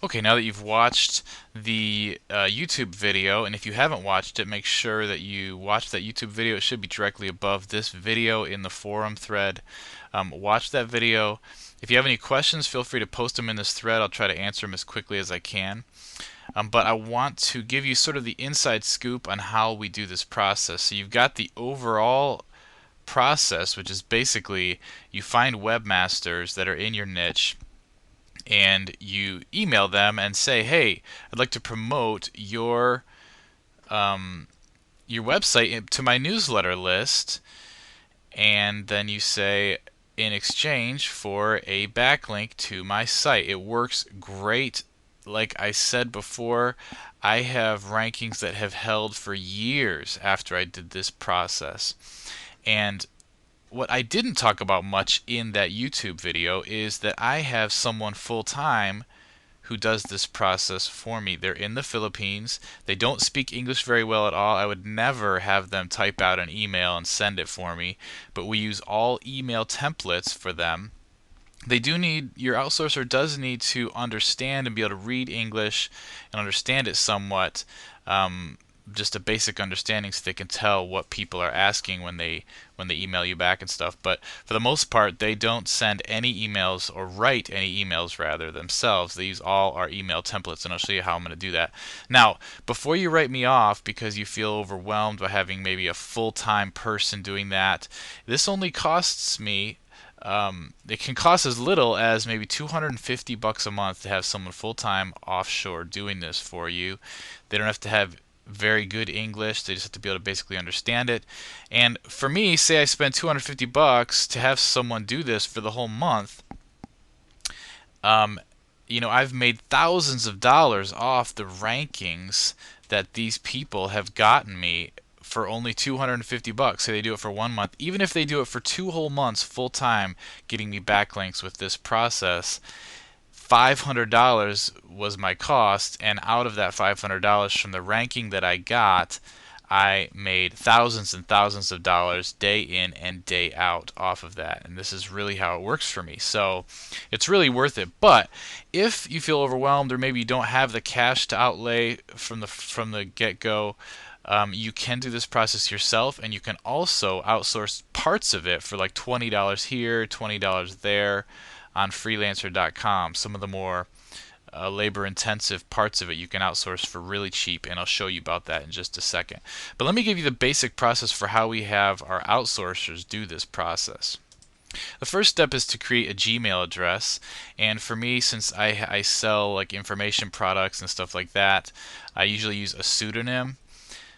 Okay, now that you've watched the YouTube video, and if you haven't watched it, make sure that you watch that YouTube video. It should be directly above this video in the forum thread. Watch that video. If you have any questions, feel free to post them in this thread. I'll try to answer them as quickly as I can. But I want to give you sort of the inside scoop on how we do this process. So you've got the overall process, which is basically you find webmasters that are in your niche and you email them and say, "Hey, I'd like to promote your website to my newsletter list." And then you say, "In exchange for a backlink to my site." It works great. Like I said before, I have rankings that have held for years after I did this process. And what I didn't talk about much in that YouTube video is that I have someone full time who does this process for me. They're in the Philippines. They don't speak English very well at all. I would never have them type out an email and send it for me, but we use all email templates for them. They do need, your outsourcer does need to understand and be able to read English and understand it somewhat. Just a basic understanding so they can tell what people are asking when they email you back and stuff. But for the most part, they don't send any emails or write any emails rather themselves. They use all our email templates, and I'll show you how I'm going to do that. Now, before you write me off because you feel overwhelmed by having maybe a full-time person doing that, this only costs me it can cost as little as maybe $250 a month to have someone full-time offshore doing this for you. They don't have to have very good English. They just have to be able to basically understand it. And for me, say I spend $250 to have someone do this for the whole month. Um, I've made thousands of dollars off the rankings that these people have gotten me for only $250. Say they do it for 1 month. Even if they do it for 2 whole months full time, getting me backlinks with this process, $500 was my cost, and out of that $500 from the ranking that I got, I made thousands and thousands of dollars day in and day out off of that. And this is really how it works for me. So it's really worth it. But if you feel overwhelmed or maybe you don't have the cash to outlay from the get-go, you can do this process yourself, and you can also outsource parts of it for like $20 here, $20 there on freelancer.com. Some of the more labor-intensive parts of it you can outsource for really cheap, and I'll show you about that in just a second. But let me give you the basic process for how we have our outsourcers do this process. The first step is to create a Gmail address, and for me, since I sell like information products and stuff like that, I usually use a pseudonym.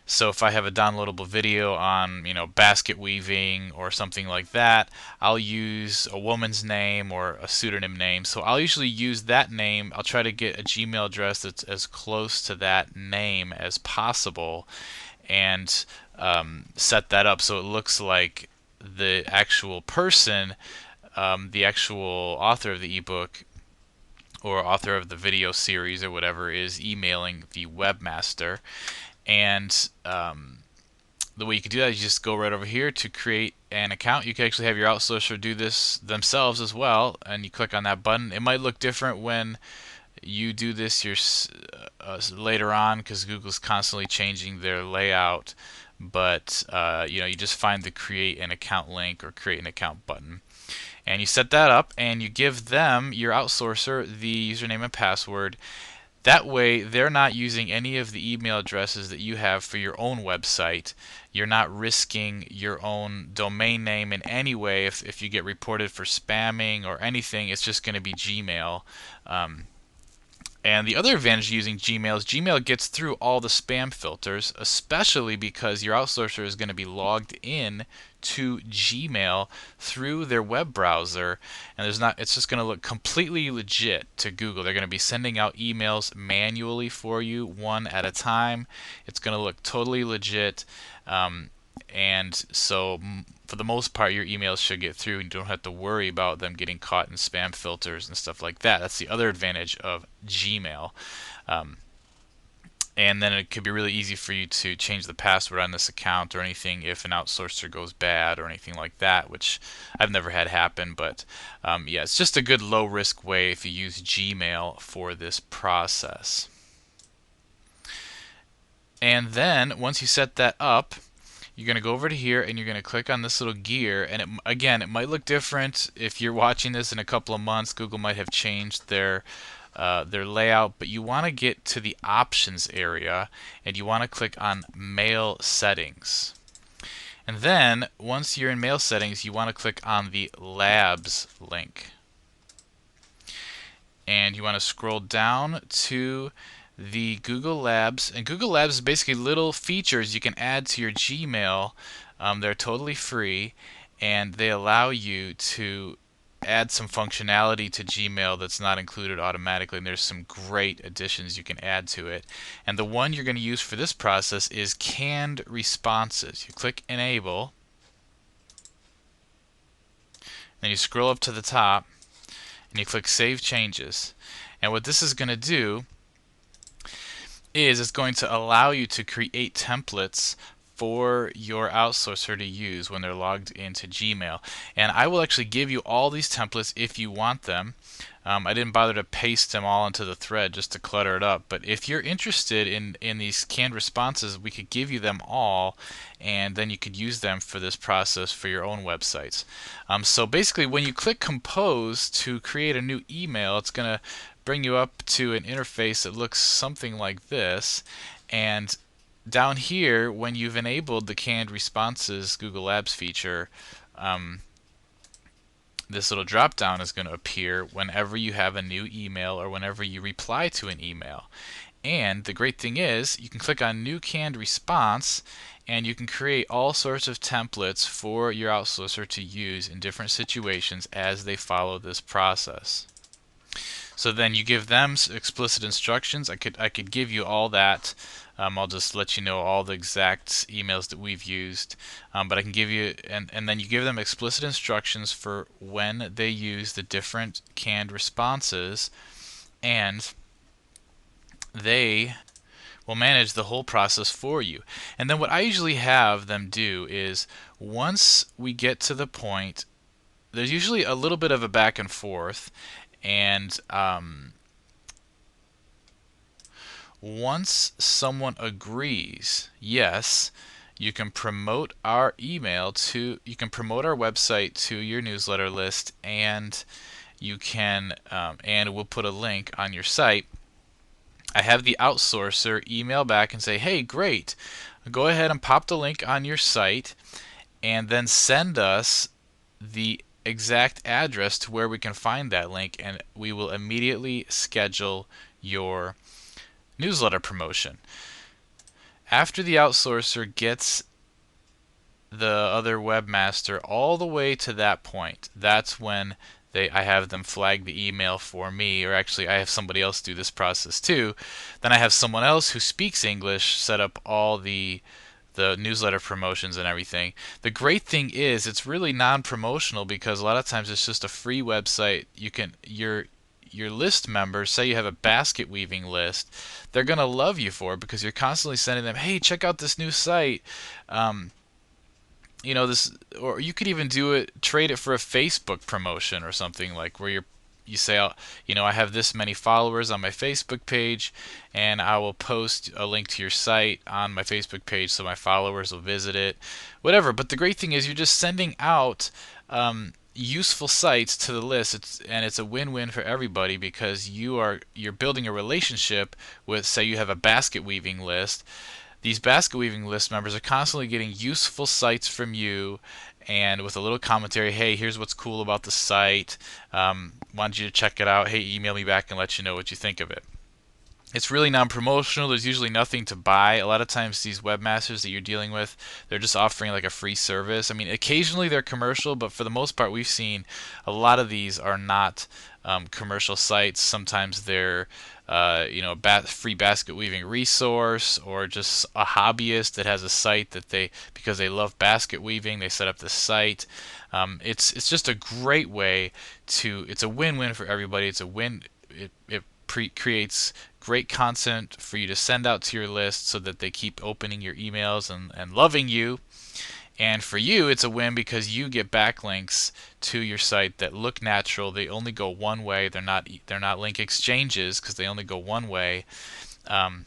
So if I have a downloadable video on, basket weaving or something like that, I'll use a woman's name or a pseudonym name. So I'll usually use that name. I'll try to get a Gmail address that's as close to that name as possible, and set that up so it looks like the actual person, the actual author of the ebook or author of the video series or whatever, is emailing the webmaster. And the way you can do that is you just go right over here to create an account. You can actually have your outsourcer do this themselves as well, and you click on that button. It might look different when you do this later on because Google's constantly changing their layout. But you just find the create an account link or create an account button, and you set that up, and you give them, your outsourcer, the username and password. That way, they're not using any of the email addresses that you have for your own website. You're not risking your own domain name in any way. If you get reported for spamming or anything, it's just going to be Gmail. And the other advantage of using Gmail is Gmail gets through all the spam filters, especially because your outsourcer is going to be logged in to Gmail through their web browser, and it's just going to look completely legit to Google. They're going to be sending out emails manually for you, one at a time. It's going to look totally legit. And so for the most part, your emails should get through, and you don't have to worry about them getting caught in spam filters and stuff like that. That's the other advantage of Gmail. And then it could be really easy for you to change the password on this account or anything if an outsourcer goes bad or anything like that, which I've never had happen. But yeah, it's just a good low risk way if you use Gmail for this process. And then once you set that up, you're going to go over to here and you're going to click on this little gear. And again, it might look different if you're watching this in a couple of months. Google might have changed their layout, but you want to get to the options area and you want to click on mail settings. And then once you're in mail settings, you want to click on the labs link. And you want to scroll down to the Google Labs. And Google Labs is basically little features you can add to your Gmail. They're totally free, and they allow you to add some functionality to Gmail that's not included automatically, and there's some great additions you can add to it. And the one you're going to use for this process is canned responses. You click Enable, then you scroll up to the top, and you click Save Changes. And what this is going to do is it's going to allow you to create templates for your outsourcer to use when they're logged into Gmail. And I will actually give you all these templates if you want them. I didn't bother to paste them all into the thread just to clutter it up, but if you're interested in these canned responses, we could give you them all, and then you could use them for this process for your own websites. So basically, when you click Compose to create a new email, it's going to bring you up to an interface that looks something like this. And down here, when you've enabled the canned responses Google Labs feature, this little drop down is going to appear whenever you have a new email or whenever you reply to an email. And the great thing is you can click on New Canned Response and you can create all sorts of templates for your outsourcer to use in different situations as they follow this process. So then you give them explicit instructions. I could give you all that. I'll just let you know all the exact emails that we've used. But I can give you, and then you give them explicit instructions for when they use the different canned responses, and they will manage the whole process for you. And then what I usually have them do is once we get to the point, there's usually a little bit of a back and forth, and once someone agrees, yes, you can promote our you can promote our website to your newsletter list, and you can, and we'll put a link on your site. I have the outsourcer email back and say, hey, great, go ahead and pop the link on your site, and then send us the exact address to where we can find that link, and we will immediately schedule your newsletter promotion. After the outsourcer gets the other webmaster all the way to that point, that's when I have them flag the email for me, or actually I have somebody else do this process too. Then I have someone else who speaks English set up all the newsletter promotions and everything. The great thing is it's really non-promotional because a lot of times it's just a free website. You can your list members, say you have a basket weaving list, they're going to love you for it because you're constantly sending them, hey, check out this new site. This, or you could even trade it for a Facebook promotion or something, like where you say, I have this many followers on my Facebook page, and I will post a link to your site on my Facebook page so my followers will visit it, whatever. But the great thing is you're just sending out useful sites to the list, and it's a win-win for everybody because you're building a relationship with, say you have a basket weaving list. These basket weaving list members are constantly getting useful sites from you, and with a little commentary, hey, here's what's cool about the site, wanted you to check it out, hey, email me back and let you know what you think of it. It's really non-promotional. There's usually nothing to buy. A lot of times these webmasters that you're dealing with, they're just offering like a free service. I mean, occasionally they're commercial, but for the most part we've seen a lot of these are not commercial sites. Sometimes they're free basket weaving resource, or just a hobbyist that has a site that because they love basket weaving, they set up this site. It's just a great way it's a win-win for everybody. It's a win. It creates great content for you to send out to your list so that they keep opening your emails and loving you. And for you, it's a win because you get backlinks to your site that look natural. They only go one way. They're not link exchanges because they only go one way. Um,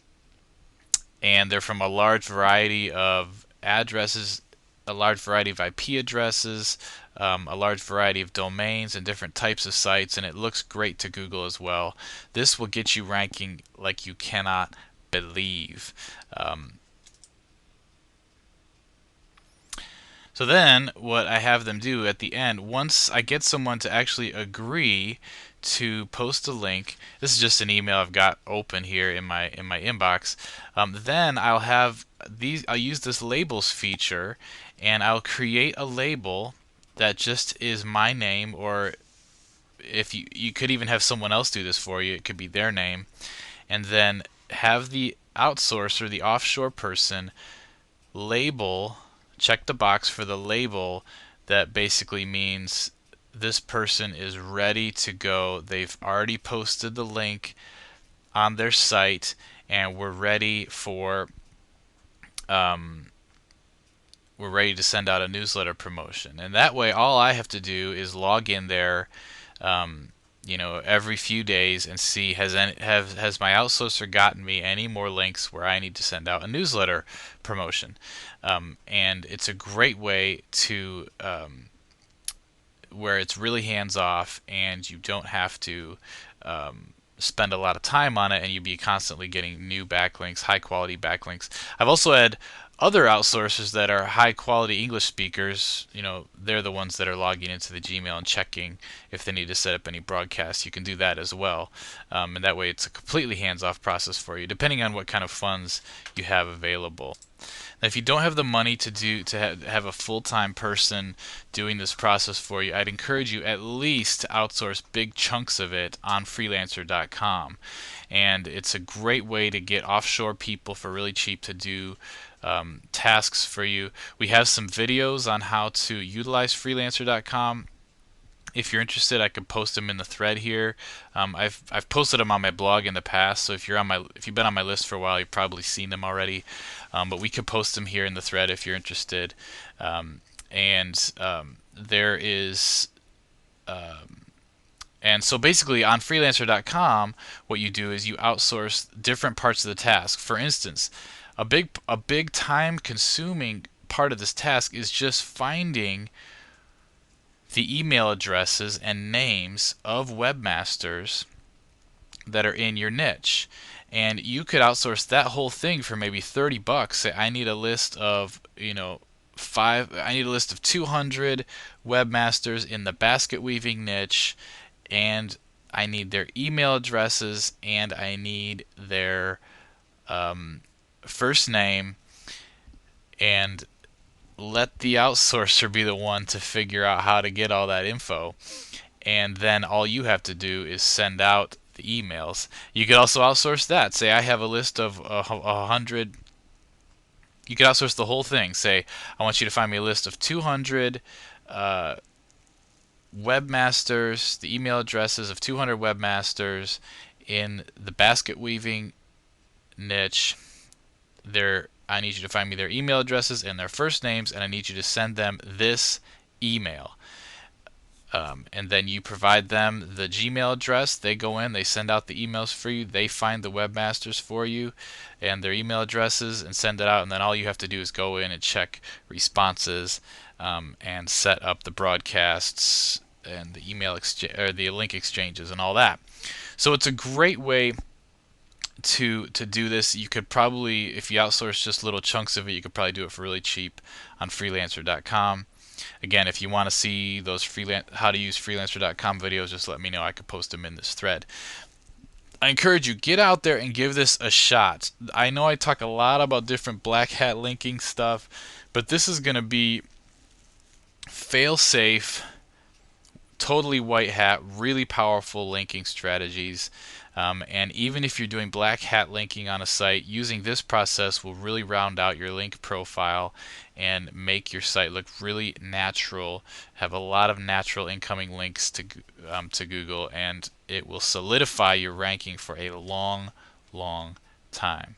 and they're from a large variety of addresses, a large variety of IP addresses, a large variety of domains and different types of sites, and it looks great to Google as well. This will get you ranking like you cannot believe. So then what I have them do at the end, once I get someone to actually agree to post a link, this is just an email I've got open here in my inbox. Then I'll use this labels feature, and I'll create a label that just is my name, or if you could even have someone else do this for you, it could be their name, and then have the outsourcer, the offshore person, label, check the box for the label that basically means this person is ready to go. They've already posted the link on their site, and we're ready to send out a newsletter promotion. And that way, all I have to do is log in there, every few days and see has my outsourcer gotten me any more links where I need to send out a newsletter promotion. And it's a great way to where it's really hands off and you don't have to spend a lot of time on it, and you'll be constantly getting new backlinks, high quality backlinks. I've also had other outsourcers that are high quality English speakers. They're the ones that are logging into the Gmail and checking if they need to set up any broadcasts. You can do that as well, and that way it's a completely hands-off process for you, depending on what kind of funds you have available. Now, if you don't have the money to have a full-time person doing this process for you, I'd encourage you at least to outsource big chunks of it on freelancer.com. And it's a great way to get offshore people for really cheap to do tasks for you. We have some videos on how to utilize freelancer.com. If you're interested, I could post them in the thread here. I've posted them on my blog in the past, so if you've been on my list for a while, you've probably seen them already. But we could post them here in the thread if you're interested. There is and so basically on freelancer.com, what you do is you outsource different parts of the task. For instance, a big time consuming part of this task is just finding the email addresses and names of webmasters that are in your niche. And you could outsource that whole thing for maybe $30. Say I need a list of, I need a list of 200 webmasters in the basket weaving niche, and I need their email addresses, and I need their first name, and let the outsourcer be the one to figure out how to get all that info. And then all you have to do is send out the emails. You could also outsource that. Say I have a list of 100. You could outsource the whole thing. Say I want you to find me a list of 200 webmasters, the email addresses of 200 webmasters in the basket weaving niche. I need you to find me their email addresses and their first names, and I need you to send them this email. And then you provide them the Gmail address. They go in, they send out the emails for you, they find the webmasters for you and their email addresses and send it out, and then all you have to do is go in and check responses and set up the broadcasts and the the link exchanges and all that. So it's a great way to do this. You could probably, if you outsource just little chunks of it, you could probably do it for really cheap on freelancer.com. Again, if you want to see those how to use freelancer.com videos, just let me know. I could post them in this thread. I encourage you, get out there and give this a shot. I know I talk a lot about different black hat linking stuff, but this is going to be fail-safe totally white hat, really powerful linking strategies. And even if you're doing black hat linking on a site, using this process will really round out your link profile and make your site look really natural, have a lot of natural incoming links to Google, and it will solidify your ranking for a long, long time.